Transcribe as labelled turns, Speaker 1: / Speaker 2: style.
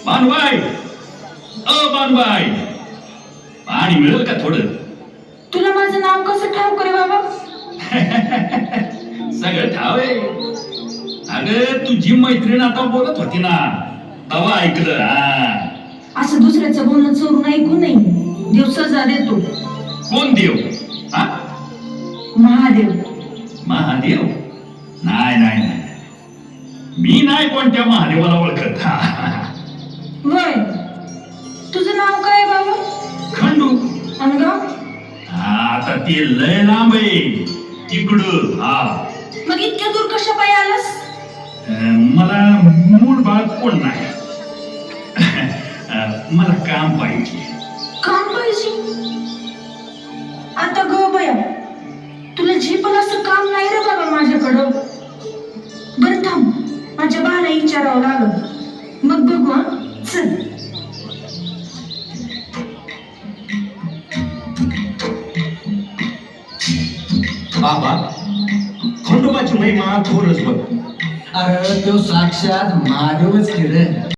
Speaker 1: बानबाई, बानबाई, पाणी मिळेल का थोडं?
Speaker 2: तुला माझं नाव कसं ठाऊक रे बाबा?
Speaker 1: सगळं ठाव आहे. अगं तुझी मैत्रीण आता बोलत होती ना, तवा ऐकलं. हा,
Speaker 2: असं दुसऱ्याचं बोलणं चोरून ऐकू नये. देव सजा देतो.
Speaker 1: कोण देव? हा,
Speaker 2: महादेव.
Speaker 1: महादेव? नाही नाही नाही, मी नाही कोणत्या महादेवाला ओळखत.
Speaker 2: वय, तुझं नाव काय बाबा?
Speaker 1: खंडू.
Speaker 2: आणि गाव?
Speaker 1: आता ते लय लांब आहे तिकडं. हा,
Speaker 2: मग इतक्या दूर कशा पायी आलास?
Speaker 1: मला मूळ बाळ कोण नाही. मला काम पाहिजे.
Speaker 2: काम पाहिजे? आता ग बया, तुला झेपल असं काम नाही रे बाबा माझ्याकडं. बरं थांब, माझ्या बाला विचारावं लागल, मग बघू. हा, चल.
Speaker 3: बाबा, खंडोबाची महिमा थोरच बघ.
Speaker 4: अरे तो साक्षात महादेवच केलं.